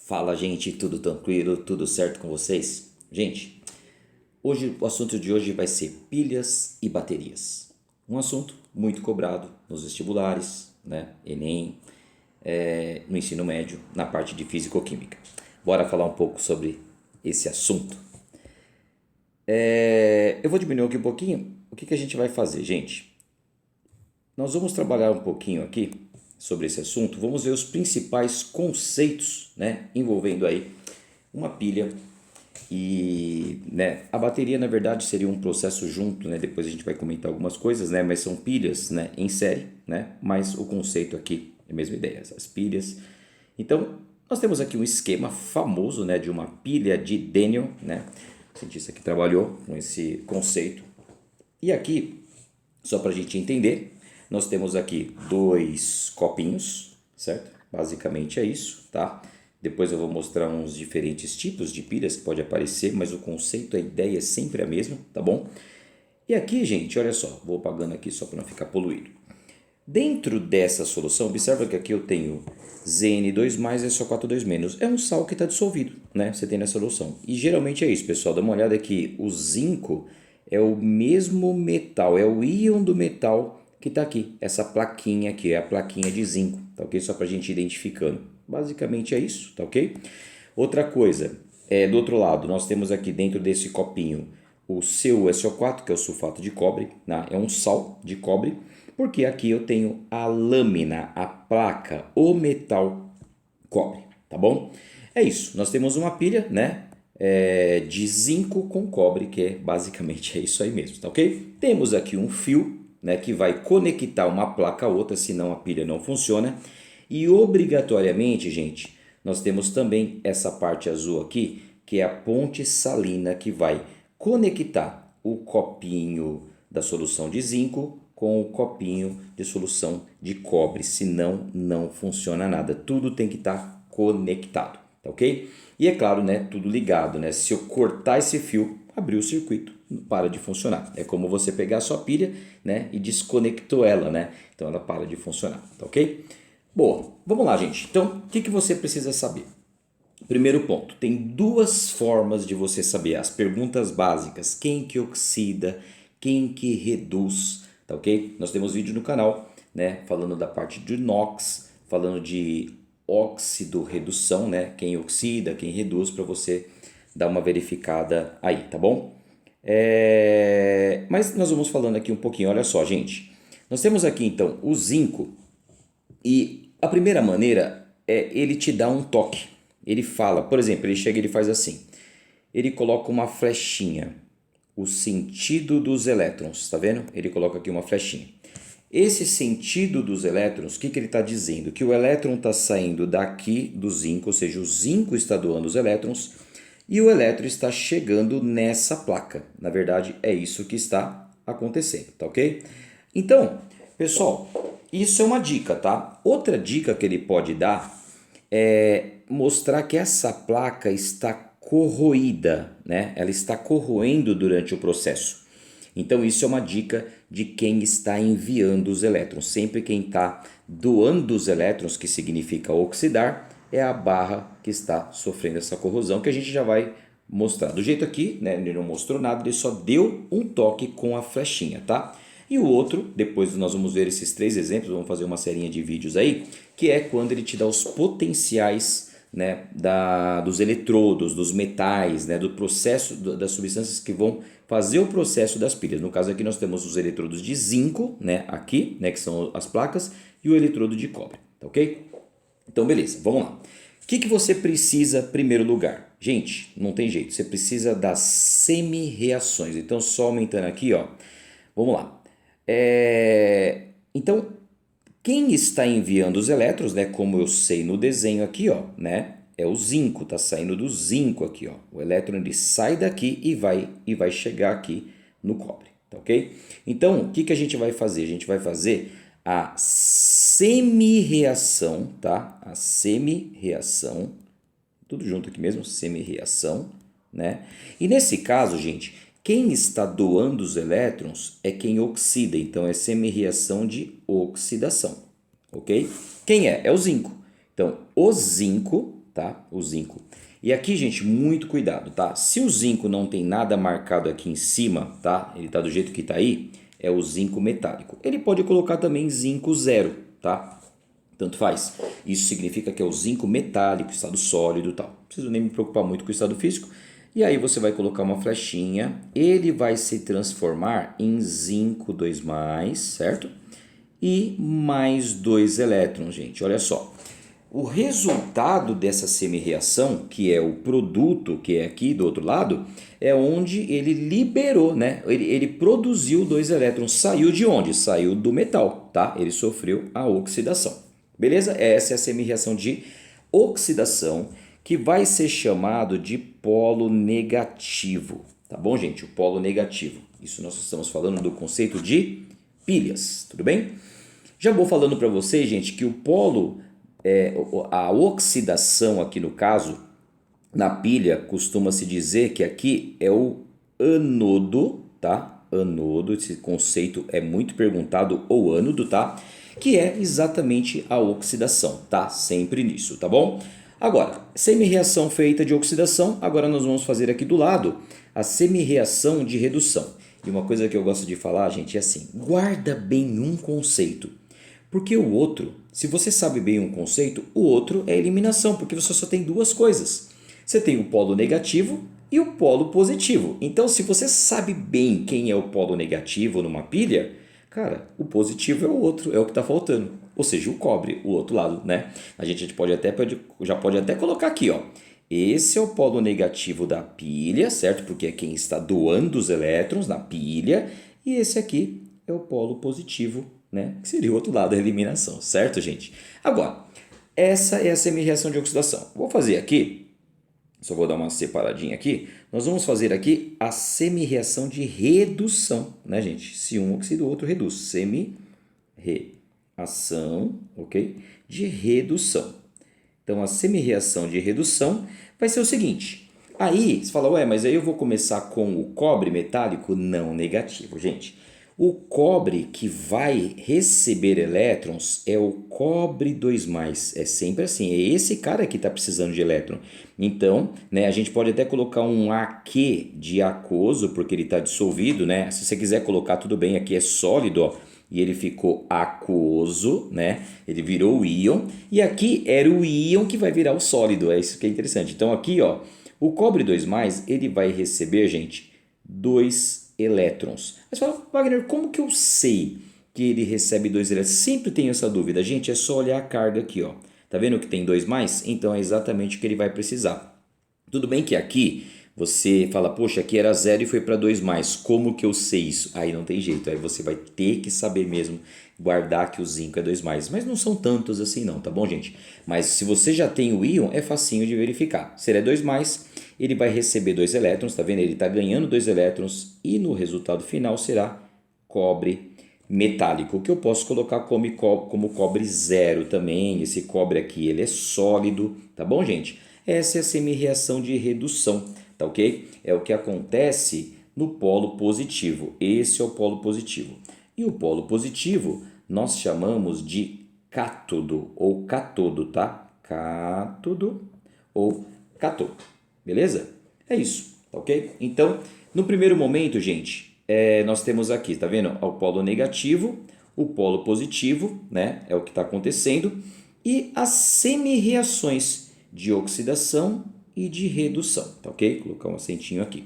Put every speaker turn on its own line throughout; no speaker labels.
Fala, gente, tudo tranquilo, tudo certo com vocês? Gente, hoje o assunto de hoje vai ser pilhas e baterias. Um assunto muito cobrado nos vestibulares, né? Enem, no ensino médio, na parte de físico-química. Bora falar um pouco sobre esse assunto. Eu vou diminuir aqui um pouquinho. O que a gente vai fazer, gente? Nós vamos trabalhar um pouquinho aqui sobre esse assunto. Vamos ver os principais conceitos, né, envolvendo aí uma pilha e, né, a bateria na verdade seria um processo junto, né? Depois a gente vai comentar algumas coisas, né? Mas são pilhas, né, em série, né? Mas o conceito aqui é a mesma ideia, essas pilhas. Então nós temos aqui um esquema famoso, né, de uma pilha de Daniel, né? O cientista que trabalhou com esse conceito. E aqui, só para a gente entender, nós temos aqui dois copinhos, certo? Basicamente é isso, tá? Depois eu vou mostrar uns diferentes tipos de pilhas que pode aparecer, mas o conceito, a ideia é sempre a mesma, tá bom? E aqui, gente, olha só, vou apagando aqui só para não ficar poluído. Dentro dessa solução, observa que aqui eu tenho Zn2+, SO4 2-. É um sal que está dissolvido, né? Você tem na solução. E geralmente é isso, pessoal. Dá uma olhada aqui. O zinco é o mesmo metal, é o íon do metal que está aqui. Essa plaquinha aqui é a plaquinha de zinco, tá ok? Só para a gente ir identificando. Basicamente é isso, tá ok? Outra coisa, do outro lado, nós temos aqui dentro desse copinho o CuSO4, que é o sulfato de cobre, né? É um sal de cobre, porque aqui eu tenho a lâmina, a placa, o metal cobre, tá bom? É isso, nós temos uma pilha, né? De zinco com cobre, que basicamente é isso aí mesmo, tá ok? Temos aqui um fio, né, que vai conectar uma placa a outra, senão a pilha não funciona. E obrigatoriamente, gente, nós temos também essa parte azul aqui, que é a ponte salina, que vai conectar o copinho da solução de zinco com o copinho de solução de cobre, senão não funciona nada. Tudo tem que estar conectado, tá ok? E é claro, né, tudo ligado, né? Se eu cortar esse fio, abrir o circuito, para de funcionar. É como você pegar a sua pilha, né, e desconectou ela, né? Então ela para de funcionar, tá ok? Boa, vamos lá, gente. Então, o que você precisa saber? Primeiro ponto, tem duas formas de você saber as perguntas básicas: quem que oxida, quem que reduz, tá ok? Nós temos vídeo no canal, né, falando da parte de inox, falando de óxido redução, né, quem oxida, quem reduz, para você dar uma verificada aí, tá bom? Mas nós vamos falando aqui um pouquinho, olha só, gente. Nós temos aqui então o zinco e a primeira maneira é ele te dar um toque. Ele fala, por exemplo, ele chega e ele faz assim. Ele coloca uma flechinha, o sentido dos elétrons, tá vendo? Ele coloca aqui uma flechinha. Esse sentido dos elétrons, o que ele está dizendo? Que o elétron está saindo daqui do zinco, ou seja, o zinco está doando os elétrons e o elétron está chegando nessa placa. Na verdade, é isso que está acontecendo, tá ok? Então, pessoal, isso é uma dica, tá? Outra dica que ele pode dar é mostrar que essa placa está corroída, né? Ela está corroendo durante o processo. Então isso é uma dica de quem está enviando os elétrons. Sempre quem está doando os elétrons, que significa oxidar, é a barra que está sofrendo essa corrosão, que a gente já vai mostrar. Do jeito aqui, né, ele não mostrou nada, ele só deu um toque com a flechinha, tá? E o outro, depois nós vamos ver esses três exemplos, vamos fazer uma serinha de vídeos aí, que é quando ele te dá os potenciais, né, dos eletrodos, dos metais, né, do processo, das substâncias que vão fazer o processo das pilhas. No caso aqui nós temos os eletrodos de zinco, né, aqui, né, que são as placas, e o eletrodo de cobre, tá ok? Então beleza, vamos lá. O que você precisa em primeiro lugar? Gente, não tem jeito, você precisa das semi-reações. Então só aumentando aqui, ó, vamos lá. Então, quem está enviando os elétrons, né, como eu sei no desenho aqui, ó, né, é o zinco, tá saindo do zinco aqui, ó. O elétron ele sai daqui e vai chegar aqui no cobre, tá ok? Então, o que a gente vai fazer? A gente vai fazer a semi-reação, tá? A semi-reação, tudo junto aqui mesmo, semi-reação, né? E nesse caso, gente, quem está doando os elétrons é quem oxida, então é semi-reação de oxidação, ok? Quem é? É o zinco. Então, o zinco tá? O zinco. E aqui, gente, muito cuidado, tá? Se o zinco não tem nada marcado aqui em cima, tá? Ele tá do jeito que tá aí, é o zinco metálico. Ele pode colocar também zinco zero, tá? Tanto faz. Isso significa que é o zinco metálico, estado sólido e tal. Não preciso nem me preocupar muito com o estado físico. E aí você vai colocar uma flechinha, ele vai se transformar em zinco 2+, certo? E mais 2 elétrons, gente. Olha só. O resultado dessa semi-reação, que é o produto que é aqui do outro lado, é onde ele liberou, né? Ele produziu 2 elétrons. Saiu de onde? Saiu do metal, tá? Ele sofreu a oxidação. Beleza? Essa é a semi-reação de oxidação, que vai ser chamado de polo negativo. Tá bom, gente? O polo negativo. Isso nós estamos falando do conceito de pilhas, tudo bem? Já vou falando para vocês, gente, que o polo, a oxidação aqui no caso, na pilha, costuma-se dizer que aqui é o ânodo, tá? Ânodo, esse conceito é muito perguntado, ou ânodo, tá? Que é exatamente a oxidação, tá? Sempre nisso, tá bom? Agora, semi-reação feita de oxidação, agora nós vamos fazer aqui do lado a semi-reação de redução. E uma coisa que eu gosto de falar, gente, é assim, guarda bem um conceito. Porque o outro, se você sabe bem um conceito, o outro é eliminação, porque você só tem duas coisas. Você tem o polo negativo e o polo positivo. Então, se você sabe bem quem é o polo negativo numa pilha, cara, o positivo é o outro, é o que está faltando. Ou seja, o cobre, o outro lado, né? A gente já pode até colocar aqui, ó. Esse é o polo negativo da pilha, certo? Porque é quem está doando os elétrons na pilha. E esse aqui é o polo positivo, né? Que seria o outro lado da eliminação, certo, gente? Agora, essa é a semi-reação de oxidação. Vou fazer aqui, só vou dar uma separadinha aqui. Nós vamos fazer aqui a semi-reação de redução, né, gente? Se um oxida, o outro reduz. Semi-reação, ok? De redução. Então, a semi-reação de redução vai ser o seguinte. Aí, você fala, ué, mas aí eu vou começar com o cobre metálico não negativo, gente. O cobre que vai receber elétrons é o cobre 2+. É sempre assim, é esse cara que está precisando de elétron. Então, né, a gente pode até colocar um aqui de aquoso, porque ele está dissolvido, né? Se você quiser colocar, tudo bem, aqui é sólido, ó, e ele ficou aquoso, né? Ele virou o íon, e aqui era o íon que vai virar o sólido, é isso que é interessante. Então aqui, ó, o cobre 2+, ele vai receber, gente, 2 elétrons. Mas fala, Wagner, como que eu sei que ele recebe 2 elétrons? Sempre tenho essa dúvida, gente, é só olhar a carga aqui, ó. Tá vendo que tem 2+? Então é exatamente o que ele vai precisar. Tudo bem que aqui você fala, poxa, aqui era 0 e foi para 2+, como que eu sei isso? Aí não tem jeito, aí você vai ter que saber mesmo guardar que o zinco é 2+, mas não são tantos assim não, tá bom, gente? Mas se você já tem o íon, é facinho de verificar. Se ele é 2+, ele vai receber 2 elétrons, tá vendo? Ele está ganhando 2 elétrons e no resultado final será cobre metálico, que eu posso colocar como cobre 0 também. Esse cobre aqui, ele é sólido, tá bom, gente? Essa é a semi-reação de redução, tá ok? É o que acontece no polo positivo. Esse é o polo positivo. E o polo positivo nós chamamos de cátodo ou catodo, tá? Cátodo ou catodo, beleza? É isso, tá ok? Então, no primeiro momento, gente, nós temos aqui, tá vendo? O polo negativo, o polo positivo, né? É o que está acontecendo. E as semi-reações de oxidação e de redução, tá ok? Vou colocar um acentinho aqui.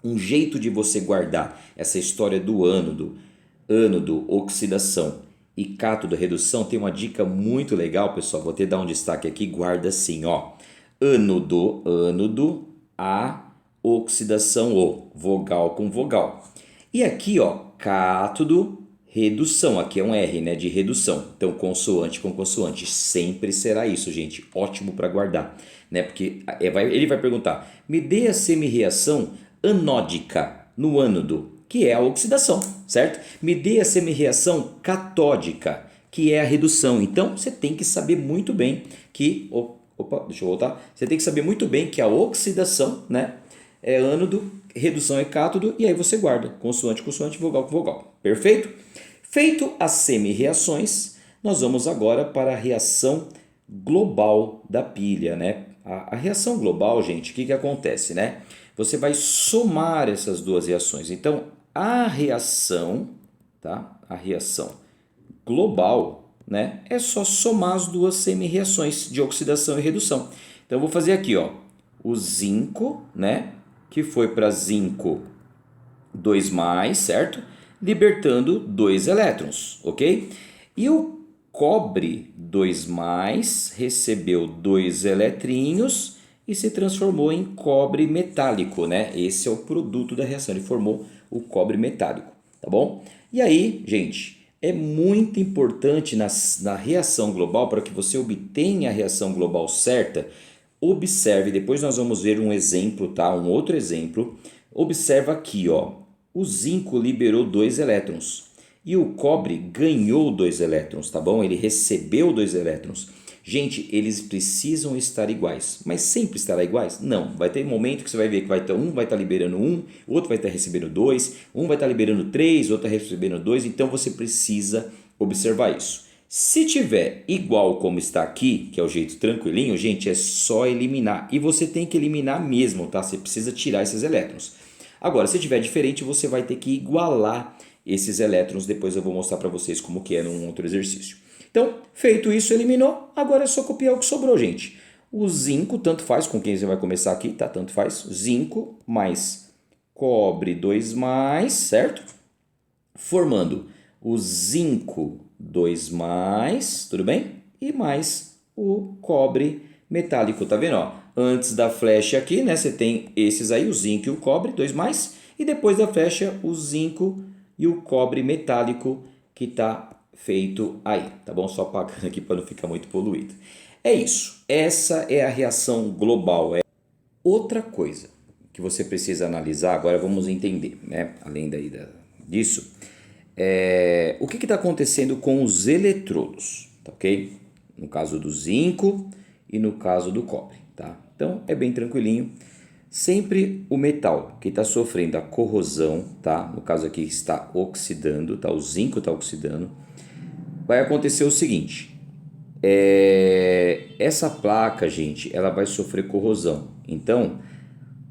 Um jeito de você guardar essa história do ânodo, oxidação e cátodo, redução, tem uma dica muito legal, pessoal. Vou até dar um destaque aqui, guarda assim, ó. Ânodo, a, oxidação, o, vogal com vogal. E aqui, ó, cátodo, redução, aqui é um R, né, de redução. Então, consoante com consoante, sempre será isso, gente. Ótimo para guardar, né? Porque ele vai perguntar, me dê a semi-reação anódica no ânodo, que é a oxidação, certo? Me dê a semi-reação catódica, que é a redução. Então, você tem que saber muito bem que... deixa eu voltar. Você tem que saber muito bem que a oxidação, né, é ânodo, redução é cátodo, e aí você guarda consoante, consoante, vogal com vogal. Perfeito? Feito as semi-reações, nós vamos agora para a reação global da pilha, né? A reação global, gente, o que acontece, né? Você vai somar essas duas reações. Então, a reação, tá? A reação global, né? É só somar as duas semi-reações de oxidação e redução. Então, eu vou fazer aqui, ó, o zinco, né? Que foi para zinco 2 mais, certo? Libertando 2 elétrons, ok? E o cobre 2 mais recebeu 2 eletrinhos e se transformou em cobre metálico, né? Esse é o produto da reação, ele formou o cobre metálico, tá bom? E aí, gente, é muito importante na reação global, para que você obtenha a reação global certa, observe, depois nós vamos ver um exemplo, tá? Um outro exemplo. Observa aqui, ó. O zinco liberou 2 elétrons e o cobre ganhou 2 elétrons, tá bom? Ele recebeu 2 elétrons. Gente, eles precisam estar iguais, mas sempre estará iguais? Não, vai ter momento que você vai ver que um vai estar liberando 1, o outro vai estar recebendo 2, um vai estar liberando 3, outro está recebendo 2, então você precisa observar isso. Se tiver igual como está aqui, que é o jeito tranquilinho, gente, é só eliminar. E você tem que eliminar mesmo, tá? Você precisa tirar esses elétrons. Agora, se tiver diferente, você vai ter que igualar esses elétrons. Depois eu vou mostrar para vocês como que é num outro exercício. Então, feito isso, eliminou. Agora é só copiar o que sobrou, gente. O zinco, tanto faz com quem você vai começar aqui, tá? Tanto faz. Zinco mais cobre 2 mais, certo? Formando o zinco 2 mais, tudo bem? E mais o cobre metálico, tá vendo? Ó? Antes da flecha aqui, né, você tem esses aí, o zinco e o cobre, 2 mais, e depois da flecha, o zinco e o cobre metálico que tá feito aí, tá bom? Só apagando aqui para não ficar muito poluído. É isso, essa é a reação global. Outra coisa que você precisa analisar, agora vamos entender, né, além disso, o que está acontecendo com os eletrodos, tá ok? No caso do zinco e no caso do cobre, tá? Então é bem tranquilinho. Sempre o metal que está sofrendo a corrosão, tá? No caso aqui está oxidando, tá? O zinco está oxidando. Vai acontecer o seguinte: essa placa, gente, ela vai sofrer corrosão. Então,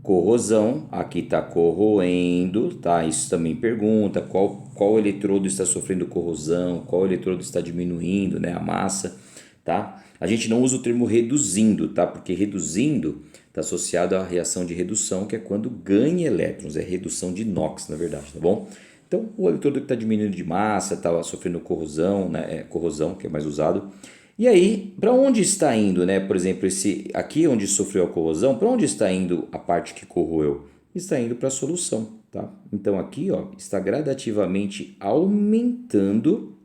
corrosão, aqui está corroendo, tá? Isso também pergunta qual eletrodo está sofrendo corrosão, qual eletrodo está diminuindo, né, a massa, tá? A gente não usa o termo reduzindo, tá? Porque reduzindo está associado à reação de redução, que é quando ganha elétrons, é redução de NOx, na verdade, tá bom? Então, o eletrodo que está diminuindo de massa, está sofrendo corrosão, né? Corrosão, que é mais usado. E aí, para onde está indo, né? Por exemplo, esse aqui onde sofreu a corrosão, para onde está indo a parte que corroeu? Está indo para a solução, tá? Então aqui, ó, está gradativamente aumentando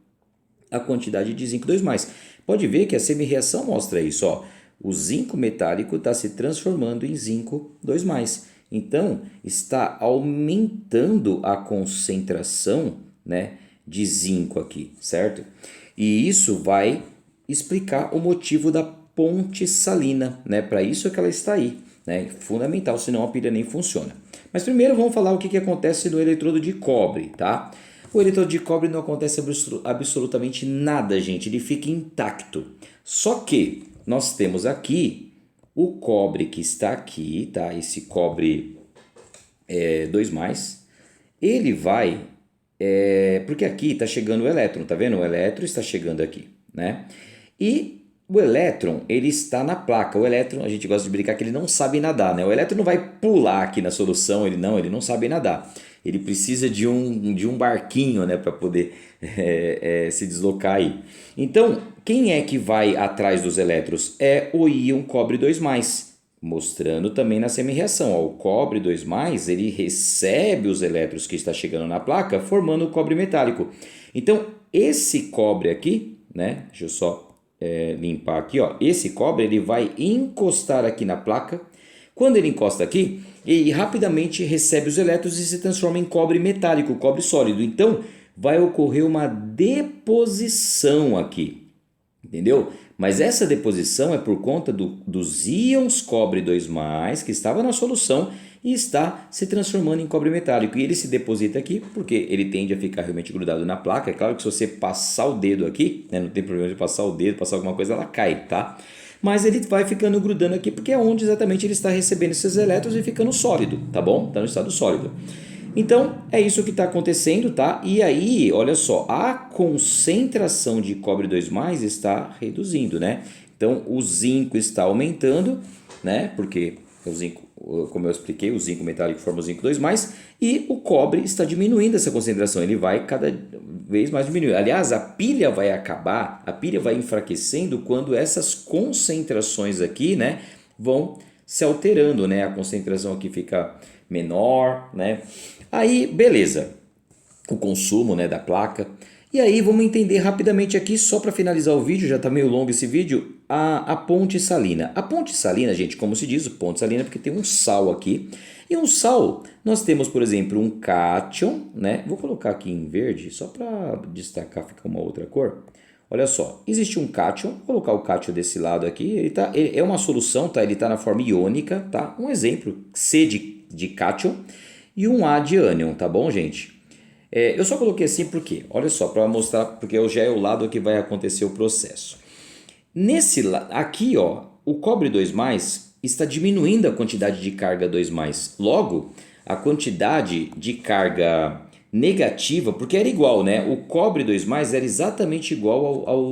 a quantidade de zinco 2 mais. Pode ver que a semi-reação mostra isso, ó. O zinco metálico está se transformando em zinco 2 mais. Então, está aumentando a concentração, né, de zinco aqui, certo? E isso vai explicar o motivo da ponte salina, né? Para isso é que ela está aí, né? Fundamental, senão a pilha nem funciona. Mas primeiro vamos falar o que acontece no eletrodo de cobre, tá? O eletrodo de cobre não acontece absolutamente nada, gente, ele fica intacto. Só que nós temos aqui o cobre que está aqui, tá? Esse cobre 2 mais, ele vai, porque aqui está chegando o elétron, tá vendo? O elétron está chegando aqui, né? E o elétron, ele está na placa. O elétron, a gente gosta de brincar que ele não sabe nadar, né? O elétron não vai pular aqui na solução, ele não sabe nadar. Ele precisa de um barquinho, né, para poder se deslocar aí. Então, quem é que vai atrás dos elétrons? É o íon cobre 2 mais, mostrando também na semi-reação. Ó, o cobre 2 mais, ele recebe os elétrons que está chegando na placa, formando o cobre metálico. Então, esse cobre aqui, né, deixa eu só limpar aqui, ó. Esse cobre ele vai encostar aqui na placa. Quando ele encosta aqui, ele rapidamente recebe os elétrons e se transforma em cobre metálico, cobre sólido. Então, vai ocorrer uma deposição aqui, entendeu? Mas essa deposição é por conta dos íons cobre 2 mais que estava na solução e está se transformando em cobre metálico. E ele se deposita aqui porque ele tende a ficar realmente grudado na placa. É claro que se você passar o dedo aqui, né, não tem problema de passar o dedo, passar alguma coisa, ela cai, tá? Mas ele vai ficando grudando aqui porque é onde exatamente ele está recebendo esses elétrons e ficando sólido, tá bom? Está no estado sólido. Então, é isso que está acontecendo, tá? E aí, olha só, a concentração de cobre 2+, está reduzindo, né? Então, o zinco está aumentando, né? Porque o zinco, como eu expliquei, o zinco metálico forma o zinco 2+, e o cobre está diminuindo essa concentração, ele vai cada vez mais diminuir. Aliás, a pilha vai acabar, a pilha vai enfraquecendo quando essas concentrações aqui, né, vão se alterando, né? A concentração aqui fica menor, né? Aí, beleza, o consumo, né, da placa. E aí vamos entender rapidamente aqui, só para finalizar o vídeo, já está meio longo esse vídeo, a ponte salina. A ponte salina, gente, como se diz, ponte salina porque tem um sal aqui. E um sal, nós temos, por exemplo, um cátion, né? Vou colocar aqui em verde, só para destacar, ficar uma outra cor. Olha só, existe um cátion, vou colocar o cátion desse lado aqui, ele é uma solução, tá? Ele está na forma iônica, tá? Um exemplo, C de cátion e um A de ânion, tá bom, gente? Eu só coloquei assim porque, olha só, para mostrar, porque já é o lado que vai acontecer o processo. Aqui, ó, o cobre 2+, está diminuindo a quantidade de carga 2+. Logo, a quantidade de carga negativa, porque era igual, né? O cobre 2+, era exatamente igual ao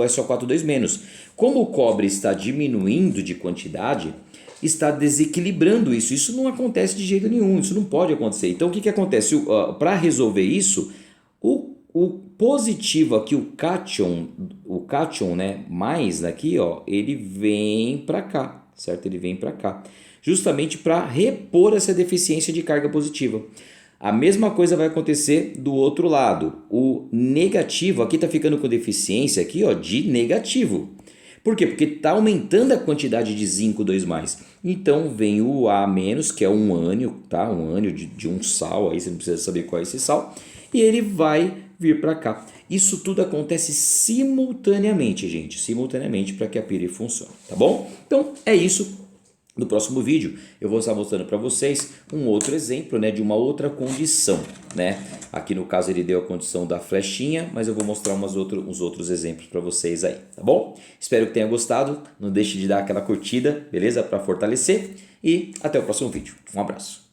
SO4 2-. Como o cobre está diminuindo de quantidade, está desequilibrando isso. Isso não acontece de jeito nenhum, isso não pode acontecer. Então, o que acontece? Para resolver isso, o positivo aqui, o cátion, né, mais aqui, ó, ele vem para cá, certo? Ele vem para cá, justamente para repor essa deficiência de carga positiva. A mesma coisa vai acontecer do outro lado. O negativo, aqui está ficando com deficiência aqui, ó, de negativo. Por quê? Porque está aumentando a quantidade de zinco 2+. Então vem o A-, que é um ânion, tá? Um ânion de um sal, aí você não precisa saber qual é esse sal. E ele vai vir para cá. Isso tudo acontece simultaneamente, gente. Simultaneamente para que a pilha funcione, tá bom? Então é isso. No próximo vídeo eu vou estar mostrando para vocês um outro exemplo, né, de uma outra condição, né? Aqui no caso ele deu a condição da flechinha, mas eu vou mostrar uns outros exemplos para vocês aí, tá bom? Espero que tenha gostado, não deixe de dar aquela curtida, beleza? Para fortalecer e até o próximo vídeo. Um abraço.